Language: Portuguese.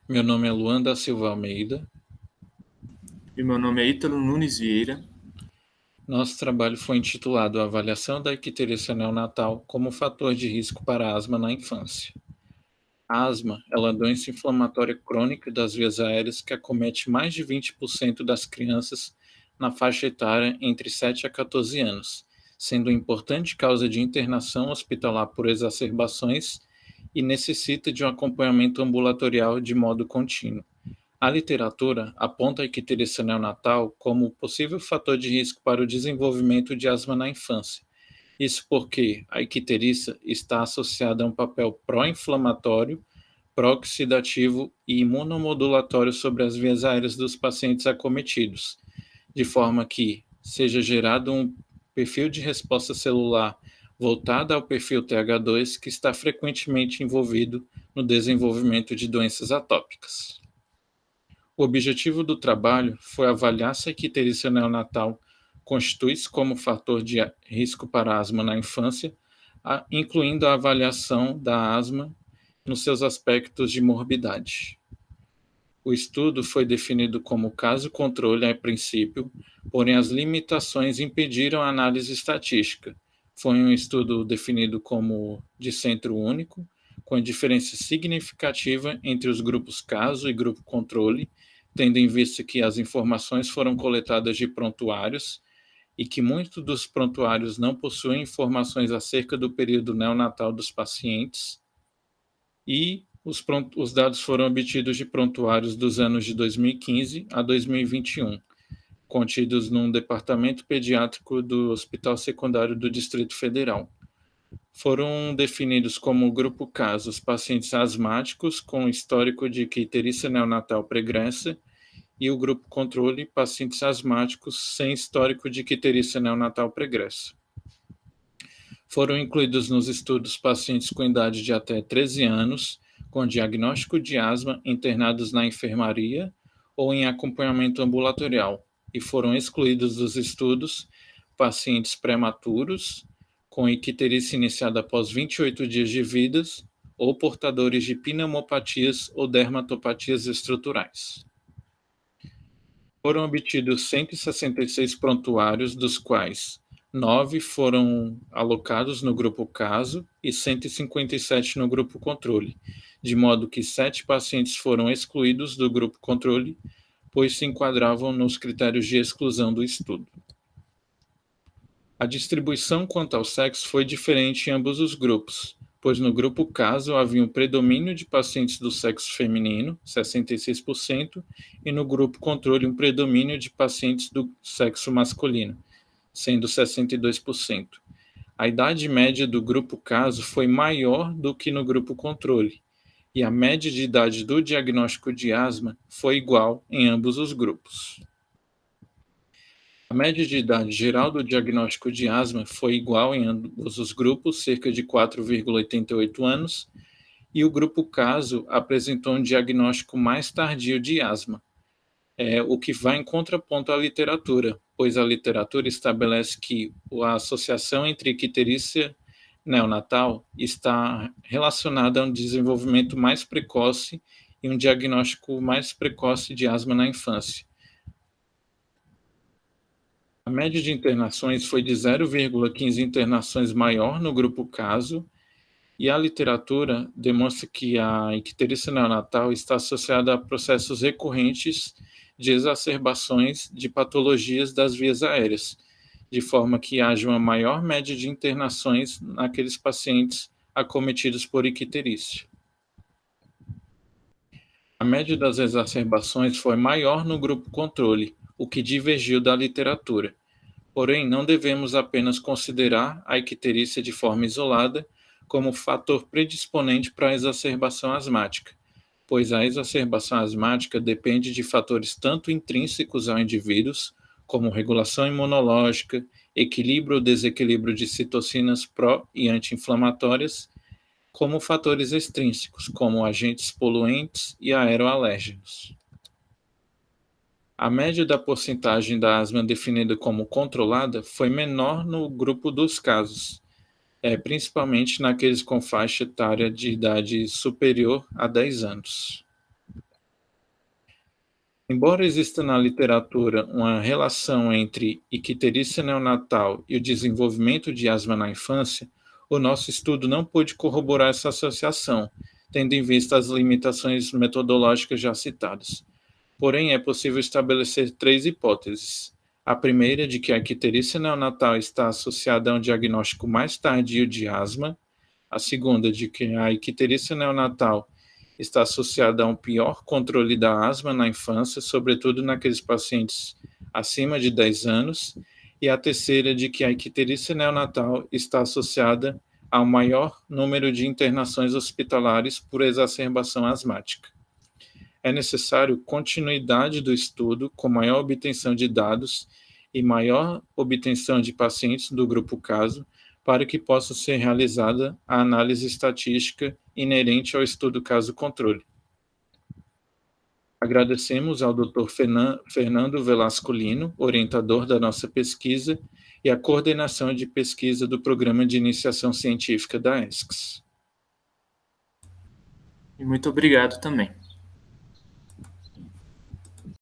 Meu nome é Luan da Silva Almeida. E meu nome é Ítalo Nunes Vieira. Nosso trabalho foi intitulado Avaliação da icterícia neonatal como fator de risco para asma na infância. A asma é uma doença inflamatória crônica das vias aéreas que acomete mais de 20% das crianças na faixa etária entre 7 a 14 anos, sendo uma importante causa de internação hospitalar por exacerbações e necessita de um acompanhamento ambulatorial de modo contínuo. A literatura aponta a icterícia neonatal como possível fator de risco para o desenvolvimento de asma na infância. Isso porque a icterícia está associada a um papel pró-inflamatório, pró-oxidativo e imunomodulatório sobre as vias aéreas dos pacientes acometidos, de forma que seja gerado um perfil de resposta celular voltada ao perfil TH2 que está frequentemente envolvido no desenvolvimento de doenças atópicas. O objetivo do trabalho foi avaliar se a icterícia neonatal constitui-se como fator de risco para asma na infância, incluindo a avaliação da asma nos seus aspectos de morbidade. O estudo foi definido como caso-controle a princípio, porém as limitações impediram a análise estatística. Foi um estudo definido como de centro único, com diferença significativa entre os grupos caso e grupo controle, tendo em vista que as informações foram coletadas de prontuários e que muitos dos prontuários não possuem informações acerca do período neonatal dos pacientes, e os dados foram obtidos de prontuários dos anos de 2015 a 2021, contidos num departamento pediátrico do Hospital Secundário do Distrito Federal. Foram definidos como grupo caso os pacientes asmáticos com histórico de icterícia neonatal pregressa e o grupo controle, pacientes asmáticos sem histórico de icterícia neonatal pregressa. Foram incluídos nos estudos pacientes com idade de até 13 anos, com diagnóstico de asma, internados na enfermaria ou em acompanhamento ambulatorial, e foram excluídos dos estudos pacientes prematuros, com icterícia iniciada após 28 dias de vida, ou portadores de pneumopatias ou dermatopatias estruturais. Foram obtidos 166 prontuários, dos quais 9 foram alocados no grupo caso e 157 no grupo controle, de modo que 7 pacientes foram excluídos do grupo controle, pois se enquadravam nos critérios de exclusão do estudo. A distribuição quanto ao sexo foi diferente em ambos os grupos, pois no grupo caso havia um predomínio de pacientes do sexo feminino, 66%, e no grupo controle um predomínio de pacientes do sexo masculino, sendo 62%. A idade média do grupo caso foi maior do que no grupo controle, e a média de idade do diagnóstico de asma foi igual em ambos os grupos. A média de idade geral do diagnóstico de asma foi igual em ambos os grupos, cerca de 4,88 anos, e o grupo caso apresentou um diagnóstico mais tardio de asma, o que vai em contraponto à literatura, pois a literatura estabelece que a associação entre icterícia neonatal está relacionada a um desenvolvimento mais precoce e um diagnóstico mais precoce de asma na infância. A média de internações foi de 0,15 internações maior no grupo caso, e a literatura demonstra que a icterícia neonatal está associada a processos recorrentes de exacerbações de patologias das vias aéreas, de forma que haja uma maior média de internações naqueles pacientes acometidos por icterícia. A média das exacerbações foi maior no grupo controle, o que divergiu da literatura. Porém, não devemos apenas considerar a icterícia de forma isolada como fator predisponente para a exacerbação asmática, pois a exacerbação asmática depende de fatores tanto intrínsecos ao indivíduo, como regulação imunológica, equilíbrio ou desequilíbrio de citocinas pró e anti-inflamatórias, como fatores extrínsecos, como agentes poluentes e aeroalérgenos. A média da porcentagem da asma definida como controlada foi menor no grupo dos casos, principalmente naqueles com faixa etária de idade superior a 10 anos. Embora exista na literatura uma relação entre icterícia neonatal e o desenvolvimento de asma na infância, o nosso estudo não pôde corroborar essa associação, tendo em vista as limitações metodológicas já citadas. Porém, é possível estabelecer três hipóteses. A primeira, de que a icterícia neonatal está associada a um diagnóstico mais tardio de asma. A segunda, de que a icterícia neonatal está associada a um pior controle da asma na infância, sobretudo naqueles pacientes acima de 10 anos. E a terceira, de que a icterícia neonatal está associada a um maior número de internações hospitalares por exacerbação asmática. É necessário continuidade do estudo com maior obtenção de dados e maior obtenção de pacientes do grupo caso para que possa ser realizada a análise estatística inerente ao estudo caso-controle. Agradecemos ao Dr. Fernando Velasco Lino, orientador da nossa pesquisa, e a coordenação de pesquisa do Programa de Iniciação Científica da ESCS. E muito obrigado também.